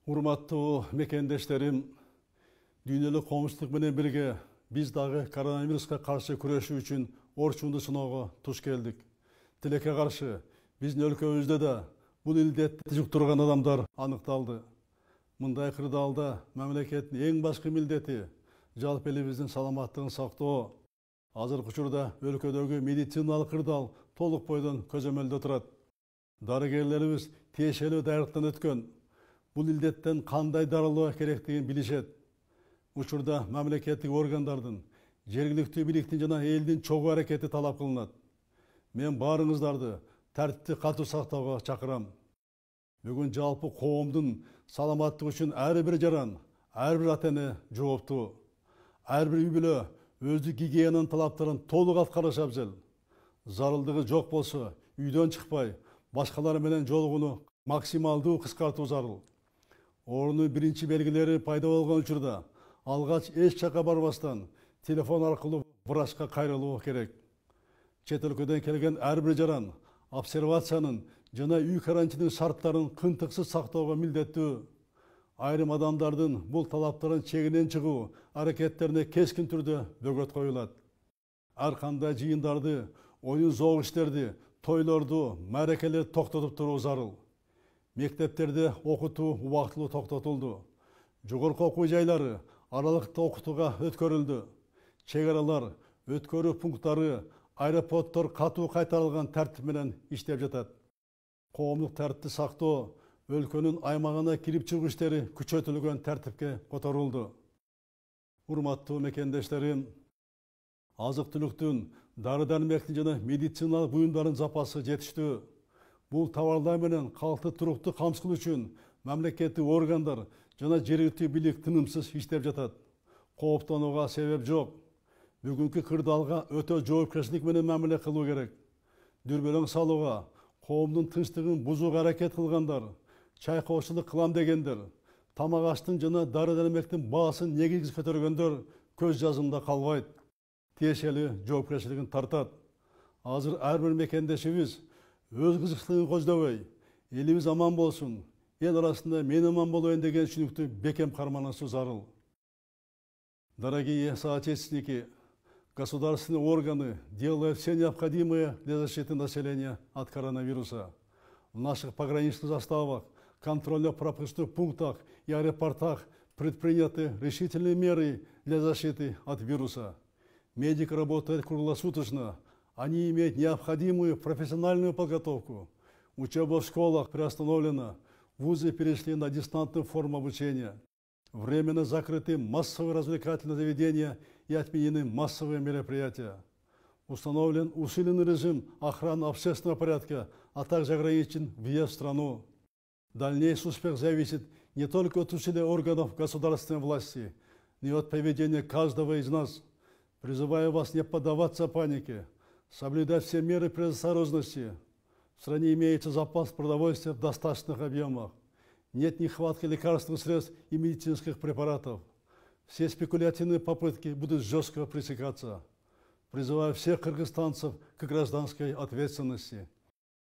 Урматтуу мекендештерим, дүйнөлүк коомчулук менен бирге биз дагы коронавируска каршы күрөшүү үчүн орчунду сыноого туш келдик. Тилекке каршы биздин өлкөбүздө да бул илдетти жуктурган адамдар аныкталды. Мындай кырдаалда мамлекеттин эң башкы милдети жалпы элибиздин саламаттыгын сактоо. Азыркы учурда өлкөдөгү медициналык кырдаал толук бойдон көзөмөлдө турат. Дарыгерлерибиз тиешелүү даярдыктан өткөн. Бул илдеттен кандай дарылоо керектигин билишет. Учурда мамлекеттик органдардын, жергиликтүү бийликтин жана элдин чогуу аракети талап кылынат. Мен баарыңыздарды тартипти катуу сактоого чакырам. Бүгүн жалпы коомдун саламаттыгы үчүн ар бир жаран, ар бир ата-эне жооптуу. Ар бир үй бүлө өздүк гигиенанын талаптарын толук аткарышы абзел. Зарылдыгы жок болсо, үйдөн чыкпай, башкалар менен жолугууну максималдуу кыскартуу зарыл. Оорунун биринчи белгилери пайда болгон учурда алгач эч жакка барбастан телефон аркылуу врачка кайрылуу керек. Чет өлкөдөн келген ар бир жаран обсервациянын жана үй карантинин шарттарын кынтыксыз сактоого милдеттүү. Айрым адамдардын бул талаптарын чегинен чыгуу аракеттерине кескин түрдө бөгөт коюлат. Ар кандай жыйындарды, оюн зоок иштерди, тойлорду, мааракелерди токтотуп туруу зарыл. Мектептерде окутуу убактылуу токтотулду. Жогорку окуу жайлары аралыкта окутууга өткөрүлдү. Чек аралар, өткөрүү пункттары, аэропорттор катуу кайтарылган тартип менен иштеп жатат. Коомдук тартипти сактоо, өлкөнүн аймагына кирип чыгуу иштери күчөтүлгөн тартипке которулду. Урматтуу мекендештерим, азык-түлүктүн, дары-дармектин жана медициналык буюмдардын запасы жетиштүү. Бул товарлар менен калкты туруктуу камсыздоо үчүн мамлекеттик органдар жана жергиликтүү бийлик тынымсыз иштеп жатат. Кооптонууга себеп жок. Бүгүнкү кырдаалга өтө жоопкерчилик менен мамиле кылуу керек. Дүрбөлөң салууга, коомдун тынчтыгын бузууга аракет кылгандар, чайкоочулук кылам дегендер, тамак аштын жана дары-дармектин баасын негизсиз көтөргөндөр көз жазымда калбайт. Тиешелүү жоопкерчилигин тартат. Азыр ар бир мекендешибиз өз кызыкчылыгын көздөбөй, элибиз аман болсун, эл арасында мен аман болоюн деген түшүнүктү бекем карманышуу зарыл. Дорогие соотечественники, государственные органы делают все необходимое для защиты населения от коронавируса. В наших пограничных заставах, контрольно-пропускных пунктах и аэропортах предприняты решительные меры для защиты от вируса. Медик работает круглосуточно. Они имеют необходимую профессиональную подготовку. Учеба в школах приостановлена. Вузы перешли на дистантную форму обучения. Временно закрыты массовые развлекательные заведения и отменены массовые мероприятия. Установлен усиленный режим охраны общественного порядка, а также ограничен въезд в страну. Дальнейший успех зависит не только от усилий органов государственной власти, но и от поведения каждого из нас. Призываю вас не поддаваться панике, соблюдать все меры предосторожности. В стране имеется запас продовольствия в достаточных объемах. Нет нехватки лекарственных средств и медицинских препаратов. Все спекулятивные попытки будут жестко пресекаться. Призываю всех кыргызстанцев к гражданской ответственности.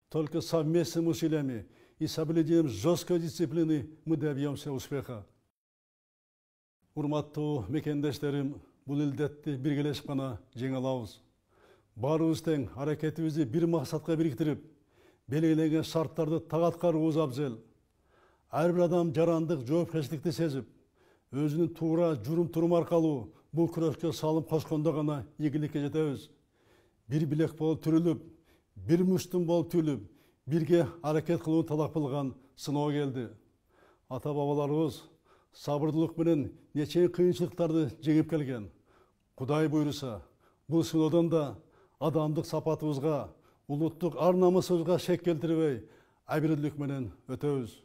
Только совместными усилиями и соблюдением жесткой дисциплины мы добьемся успеха. Урматтуу мекендештерим, бул илдетти биргелешип гана жеңе алабыз. Баарыбыз тең аракетибизди бир максатка бириктирип, белгиленген шарттарды так аткарууубуз абзел. Ар бир адам жарандык жоопкерчиликти сезип, өзүнүн туура журум-турум аркылуу бул күрөшкө салым кошкондо гана ийгиликке жетебиз. Бир билек болуп түрүлүп, бир муштум болуп түлүп, бирге аракет кылуу талап кылган сыноо келди. Ата-бабаларыбыз сабырдуулук менен нече кыйынчылыктарды жеңип келген. Кудай буйруса, бул сыноодон да адамдык сапатыбызга, улуттук ар-намысыбызга шек келтирбей, абийирлик менен өтөбүз.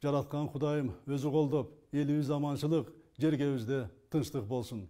Жараткан Кудайым өзү колдоп, элибизде аманчылык, жергебизде тынчтык болсун.